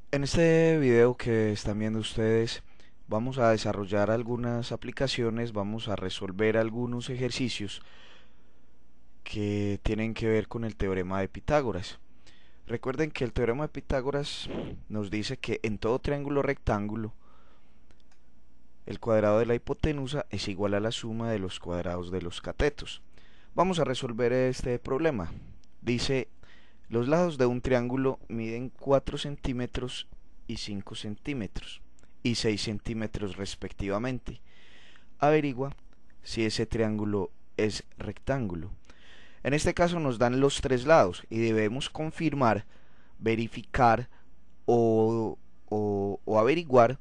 En este video que están viendo ustedes, vamos a desarrollar algunas aplicaciones, vamos a resolver algunos ejercicios que tienen que ver con el teorema de Pitágoras. Recuerden que el teorema de Pitágoras nos dice que en todo triángulo rectángulo el cuadrado de la hipotenusa es igual a la suma de los cuadrados de los catetos. Vamos a resolver este problema. Dice, los lados de un triángulo miden 4 centímetros y 5 centímetros y 6 centímetros respectivamente. Averigua si ese triángulo es rectángulo. En este caso nos dan los tres lados y debemos confirmar, verificar o averiguar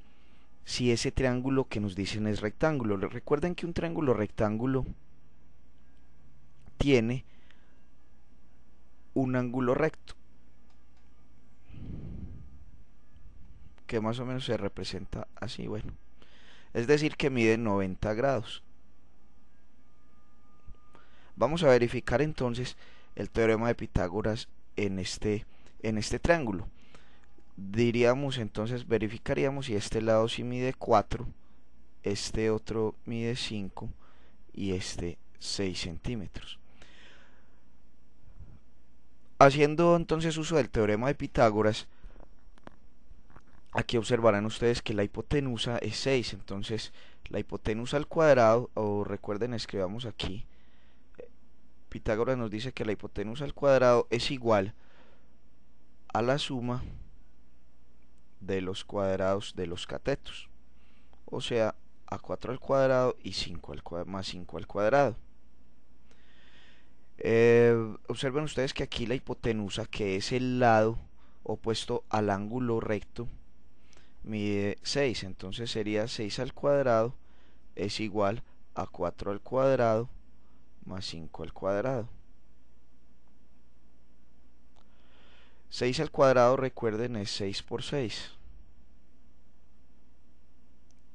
si ese triángulo que nos dicen es rectángulo. Recuerden que un triángulo rectángulo tiene un ángulo recto que más o menos se representa así, bueno, es decir que mide 90 grados. Vamos a verificar entonces el teorema de Pitágoras en este triángulo. Diríamos entonces, verificaríamos si este lado sí mide 4, este otro mide 5 y este 6 centímetros. Haciendo entonces uso del teorema de Pitágoras, aquí observarán ustedes que la hipotenusa es 6, entonces la hipotenusa al cuadrado, o recuerden, escribamos aquí, Pitágoras nos dice que la hipotenusa al cuadrado es igual a la suma de los cuadrados de los catetos, o sea, a 4 al cuadrado y 5 al cuadrado, más 5 al cuadrado. Observen ustedes que aquí la hipotenusa, que es el lado opuesto al ángulo recto, mide 6, entonces sería 6 al cuadrado es igual a 4 al cuadrado más 5 al cuadrado. 6 al cuadrado, recuerden, es 6 por 6,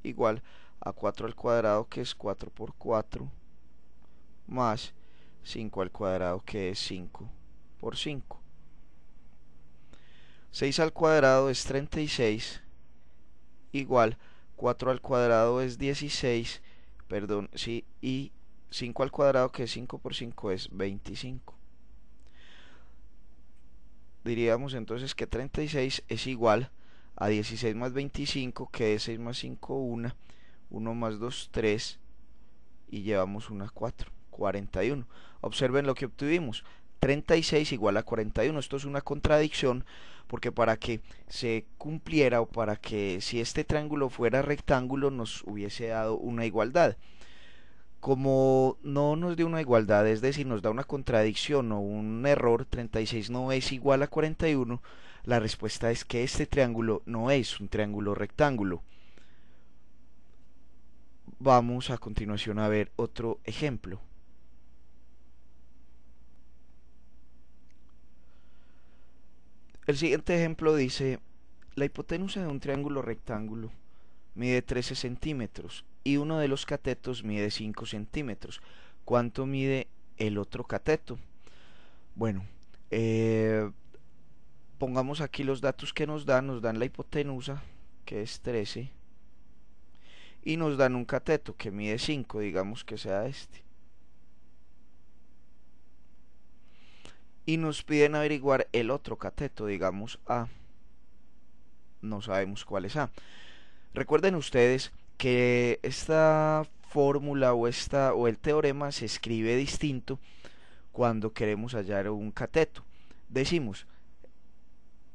igual a 4 al cuadrado, que es 4 por 4, más 5 al cuadrado, que es 5 por 5. 6 al cuadrado es 36, igual 4 al cuadrado es 16, perdón, sí, y 5 al cuadrado, que es 5 por 5, es 25. Diríamos entonces que 36 es igual a 16 más 25, que es 6 más 5, 1 más 2, 3, y llevamos una 4, 41. Observen lo que obtuvimos, 36 igual a 41. Esto es una contradicción porque para que se cumpliera, o para que si este triángulo fuera rectángulo nos hubiese dado una igualdad. Como no nos dio una igualdad, es decir, nos da una contradicción o un error, 36 no es igual a 41, la respuesta es que este triángulo no es un triángulo rectángulo. Vamos a continuación a ver otro ejemplo. El siguiente ejemplo dice, la hipotenusa de un triángulo rectángulo mide 13 centímetros y uno de los catetos mide 5 centímetros. ¿Cuánto mide el otro cateto? Bueno, eh, pongamos aquí los datos que nos dan la hipotenusa, que es 13, y nos dan un cateto que mide 5, digamos que sea este. Y nos piden averiguar el otro cateto, digamos A. No sabemos cuál es A. Recuerden ustedes que esta fórmula o el teorema se escribe distinto cuando queremos hallar un cateto. Decimos,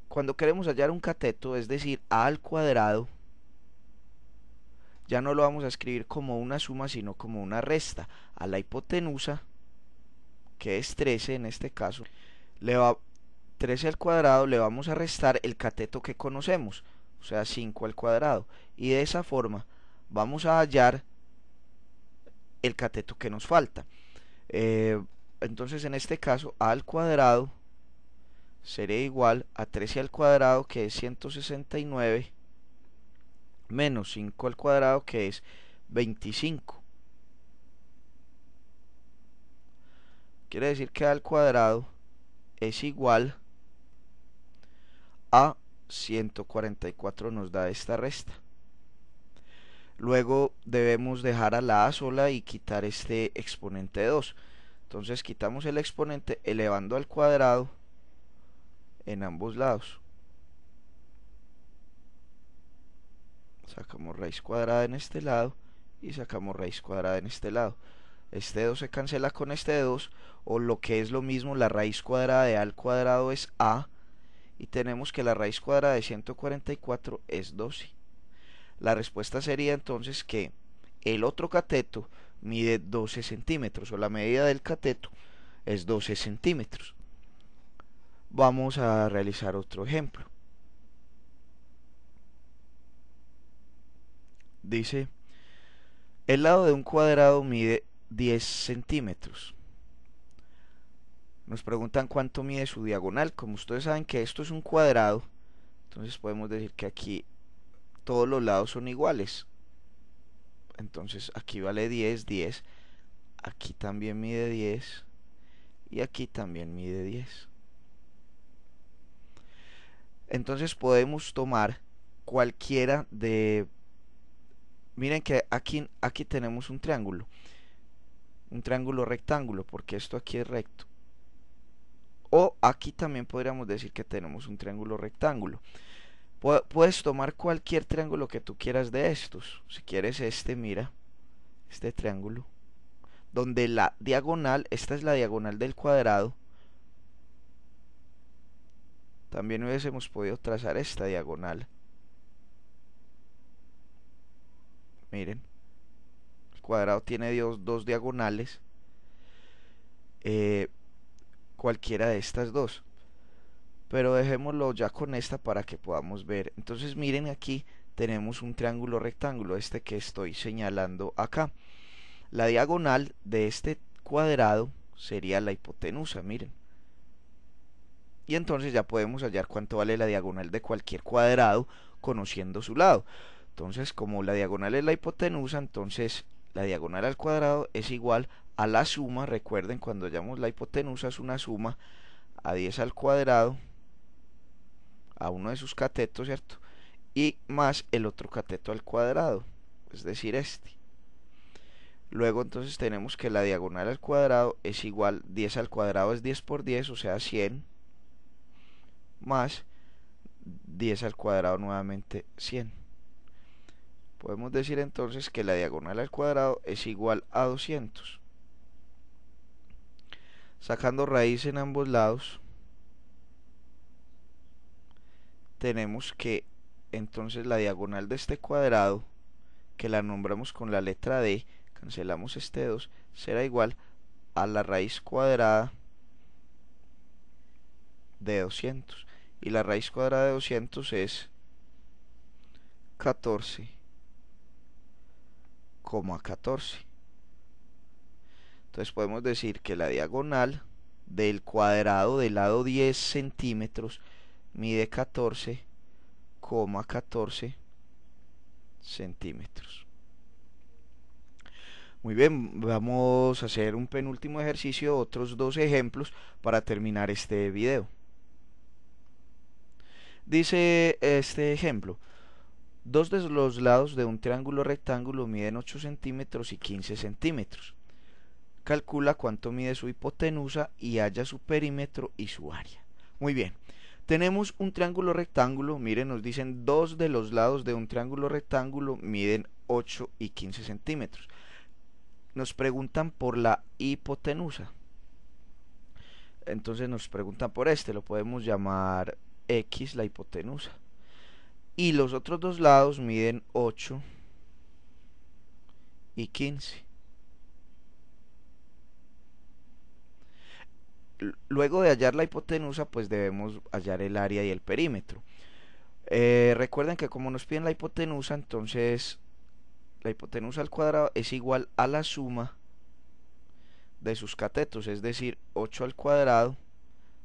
cuando queremos hallar un cateto, es decir, A al cuadrado, ya no lo vamos a escribir como una suma, sino como una resta. A la hipotenusa, que es 13 en este caso, le va 13 al cuadrado, le vamos a restar el cateto que conocemos, o sea 5 al cuadrado. Y de esa forma vamos a hallar el cateto que nos falta. Eh, entonces en este caso a al cuadrado sería igual a 13 al cuadrado, que es 169, menos 5 al cuadrado, que es 25. Quiere decir que a al cuadrado es igual a 144 nos da esta resta. Luego debemos dejar a la a sola y quitar este exponente de 2. Entonces quitamos el exponente elevando al cuadrado en ambos lados. Sacamos raíz cuadrada en este lado y sacamos raíz cuadrada en este lado. Este 2 se cancela con este 2, o lo que es lo mismo, la raíz cuadrada de a al cuadrado es a, y tenemos que la raíz cuadrada de 144 es 12. La respuesta sería entonces que el otro cateto mide 12 centímetros, o la medida del cateto es 12 centímetros. Vamos a realizar otro ejemplo. Dice, el lado de un cuadrado mide 10 centímetros. Nos preguntan cuánto mide su diagonal. Como ustedes saben que esto es un cuadrado, entonces podemos decir que aquí todos los lados son iguales. Entonces aquí vale 10, 10. Aquí también mide 10. Y aquí también mide 10. Entonces podemos tomar cualquiera de... Miren que aquí tenemos un triángulo rectángulo, porque esto aquí es recto. O aquí también podríamos decir que tenemos un triángulo rectángulo. Puedes tomar cualquier triángulo que tú quieras de estos. Si quieres este, mira, este triángulo, donde la diagonal, esta es la diagonal del cuadrado. También hubiésemos podido trazar esta diagonal. Miren, el cuadrado tiene dos diagonales. Cualquiera de estas dos, pero dejémoslo ya con esta para que podamos ver. Entonces miren, aquí tenemos un triángulo rectángulo, este que estoy señalando acá. La diagonal de este cuadrado sería la hipotenusa, miren. Y entonces ya podemos hallar cuánto vale la diagonal de cualquier cuadrado conociendo su lado. Entonces, como la diagonal es la hipotenusa, entonces la diagonal al cuadrado es igual a la suma. Recuerden, cuando hallamos la hipotenusa es una suma a 10 al cuadrado, a uno de sus catetos, ¿cierto? Y más el otro cateto al cuadrado, es decir, este. Luego entonces tenemos que la diagonal al cuadrado es igual, 10 al cuadrado es 10 por 10, o sea 100, más 10 al cuadrado nuevamente 100. Podemos decir entonces que la diagonal al cuadrado es igual a 200. Sacando raíz en ambos lados, tenemos que entonces la diagonal de este cuadrado, que la nombramos con la letra D, cancelamos este 2, será igual a la raíz cuadrada de 200. Y la raíz cuadrada de 200 es 14,14. Entonces podemos decir que la diagonal del cuadrado del lado 10 centímetros mide 14,14 centímetros. Muy bien, vamos a hacer un penúltimo ejercicio, otros dos ejemplos para terminar este video. Dice este ejemplo: dos de los lados de un triángulo rectángulo miden 8 centímetros y 15 centímetros. Calcula cuánto mide su hipotenusa y halla su perímetro y su área. Muy bien, tenemos un triángulo rectángulo. Miren, nos dicen dos de los lados de un triángulo rectángulo miden 8 y 15 centímetros. Nos preguntan por la hipotenusa. Entonces nos preguntan por este, lo podemos llamar X, la hipotenusa. Y los otros dos lados miden 8 y 15. Luego de hallar la hipotenusa, pues debemos hallar el área y el perímetro. Recuerden que como nos piden la hipotenusa, entonces la hipotenusa al cuadrado es igual a la suma de sus catetos, es decir, 8 al cuadrado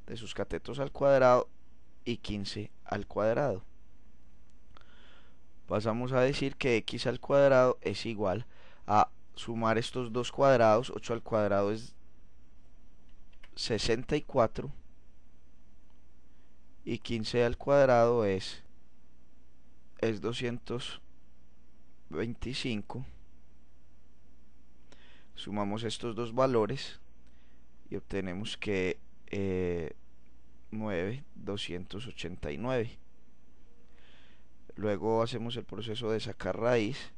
de sus catetos al cuadrado y 15 al cuadrado. Pasamos a decir que x al cuadrado es igual a sumar estos dos cuadrados. 8 al cuadrado es 64 y 15 al cuadrado es 225. Sumamos estos dos valores y obtenemos que 9,289. Luego hacemos el proceso de sacar raíz.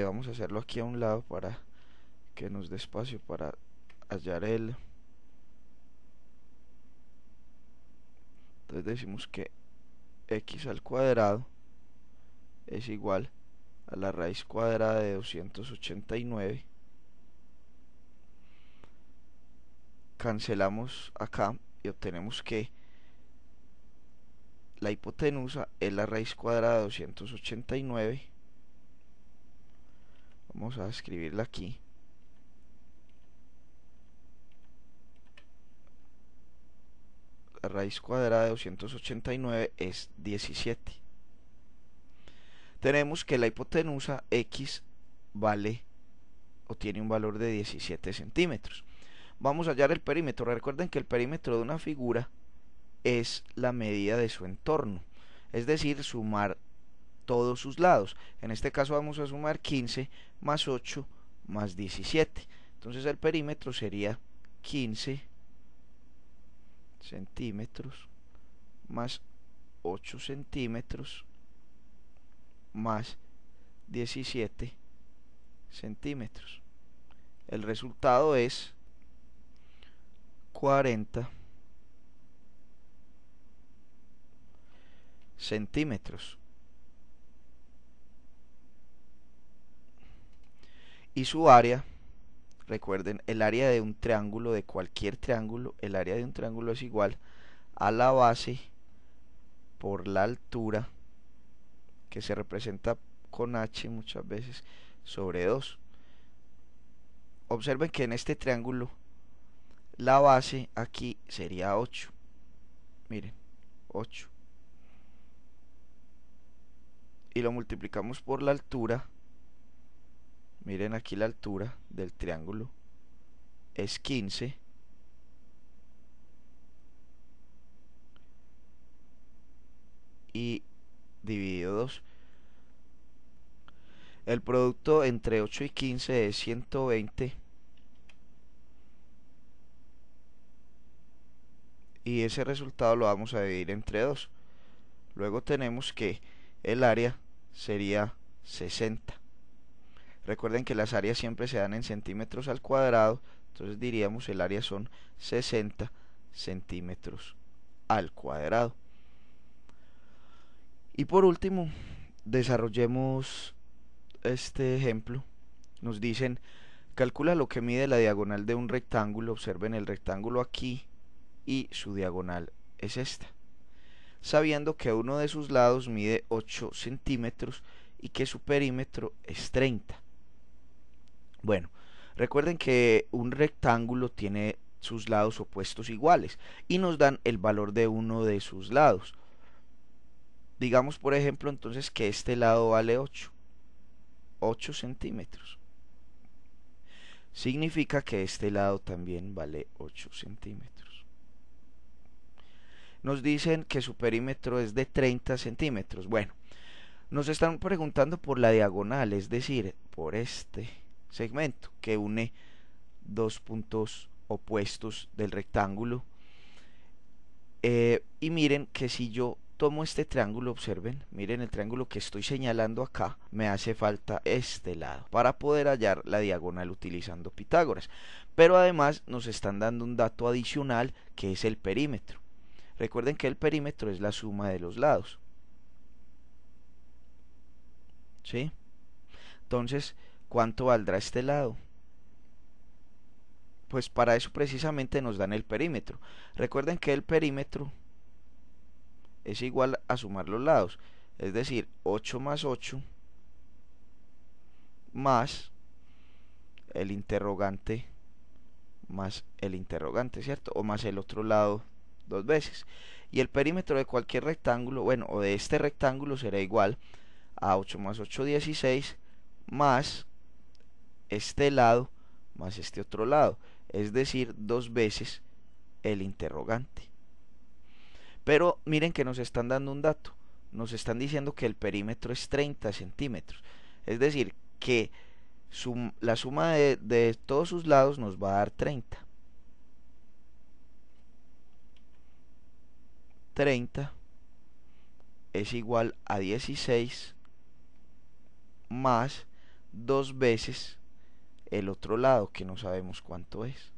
Vamos a hacerlo aquí a un lado para que nos dé espacio para hallar el. Entonces decimos que x al cuadrado es igual a la raíz cuadrada de 289. Cancelamos acá y obtenemos que la hipotenusa es la raíz cuadrada de 289. Vamos a escribirla aquí. La raíz cuadrada de 289 es 17. Tenemos que la hipotenusa x vale o tiene un valor de 17 centímetros. Vamos a hallar el perímetro. Recuerden que el perímetro de una figura es la medida de su entorno, es decir, sumar todos sus lados. En este caso vamos a sumar 15 más 8 más 17. Entonces el perímetro sería 15 centímetros más 8 centímetros más 17 centímetros. El resultado es 40 centímetros. Y su área, recuerden, el área de un triángulo, de cualquier triángulo, el área de un triángulo es igual a la base por la altura, que se representa con h muchas veces, sobre 2. Observen que en este triángulo la base aquí sería 8. Miren, 8. Y lo multiplicamos por la altura. Miren aquí la altura del triángulo es 15. Y dividido 2. El producto entre 8 y 15 es 120. Y ese resultado lo vamos a dividir entre 2. Luego tenemos que el área sería 60. Recuerden que las áreas siempre se dan en centímetros al cuadrado. Entonces diríamos el área son 60 centímetros al cuadrado. Y por último, desarrollemos este ejemplo. Nos dicen, calcula lo que mide la diagonal de un rectángulo. Observen el rectángulo aquí y su diagonal es esta, sabiendo que uno de sus lados mide 8 centímetros y que su perímetro es 30. Bueno, recuerden que un rectángulo tiene sus lados opuestos iguales y nos dan el valor de uno de sus lados. Digamos, por ejemplo, entonces que este lado vale 8 centímetros. Significa que este lado también vale 8 centímetros. Nos dicen que su perímetro es de 30 centímetros. Bueno, nos están preguntando por la diagonal, es decir, por este segmento que une dos puntos opuestos del rectángulo. Y miren que si yo tomo este triángulo, observen, miren el triángulo que estoy señalando acá, me hace falta este lado para poder hallar la diagonal utilizando Pitágoras. Pero además nos están dando un dato adicional que es el perímetro. Recuerden que el perímetro es la suma de los lados. ¿Sí? Entonces, ¿cuánto valdrá este lado? Pues para eso precisamente nos dan el perímetro. Recuerden que el perímetro es igual a sumar los lados, es decir, 8 más 8 más el interrogante, ¿cierto? O más el otro lado dos veces. Y el perímetro de cualquier rectángulo, bueno, o de este rectángulo será igual a 8 más 8, 16, más este lado más este otro lado, es decir, 2 veces el interrogante. Pero miren que nos están dando un dato, nos están diciendo que el perímetro es 30 centímetros, es decir, que la suma de todos sus lados nos va a dar 30. 30 es igual a 16 más 2 veces el otro lado, que no sabemos cuánto es.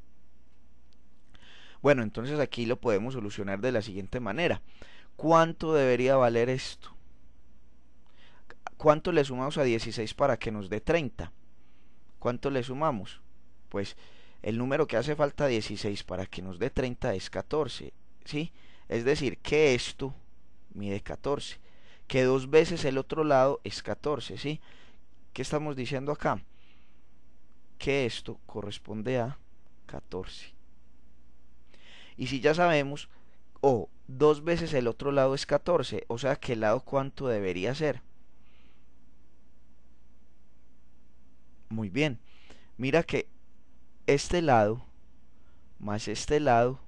Bueno, entonces aquí lo podemos solucionar de la siguiente manera. ¿Cuánto debería valer esto? ¿Cuánto le sumamos a 16 para que nos dé 30? ¿Cuánto le sumamos? Pues el número que hace falta 16 para que nos dé 30 es 14, ¿sí? Es decir, que esto mide 14, que 2 veces el otro lado es 14, ¿sí? ¿Qué estamos diciendo acá? Que esto corresponde a 14. Y si ya sabemos, 2 veces el otro lado es 14, o sea que el lado cuánto debería ser. Muy bien, mira que este lado más este lado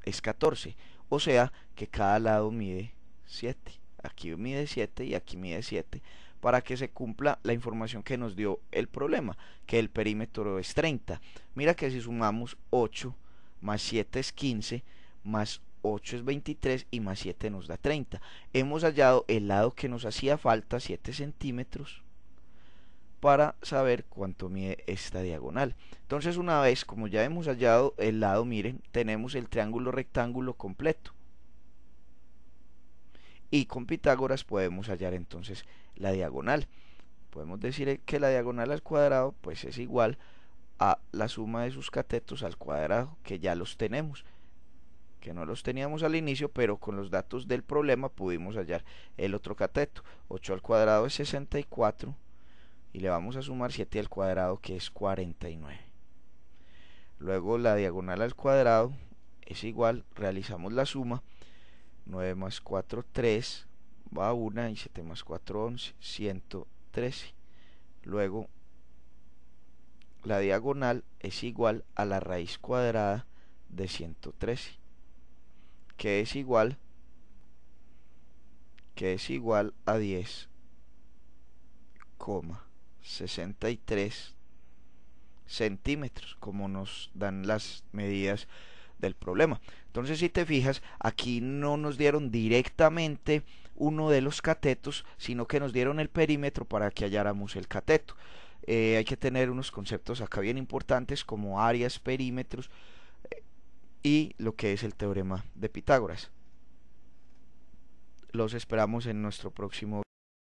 es 14, o sea que cada lado mide 7. Aquí mide 7 y aquí mide 7, para que se cumpla la información que nos dio el problema, que el perímetro es 30. Mira que si sumamos 8 más 7 es 15, más 8 es 23 y más 7 nos da 30. Hemos hallado el lado que nos hacía falta, 7 centímetros, para saber cuánto mide esta diagonal. Entonces, una vez como ya hemos hallado el lado, miren, tenemos el triángulo rectángulo completo. Y con Pitágoras podemos hallar entonces la diagonal. Podemos decir que la diagonal al cuadrado pues es igual a la suma de sus catetos al cuadrado, que ya los tenemos, que no los teníamos al inicio, pero con los datos del problema pudimos hallar el otro cateto. 8 al cuadrado es 64 y le vamos a sumar 7 al cuadrado, que es 49. Luego la diagonal al cuadrado es igual, realizamos la suma, 9 más 4, 3, va a 1, y 7 más 4, 11, 113. Luego la diagonal es igual a la raíz cuadrada de 113, que es igual a 10,63 centímetros, como nos dan las medidas del problema. Entonces, si te fijas, aquí no nos dieron directamente uno de los catetos, sino que nos dieron el perímetro para que halláramos el cateto. Hay que tener unos conceptos acá bien importantes, como áreas, perímetros y lo que es el teorema de Pitágoras. Los esperamos en nuestro próximo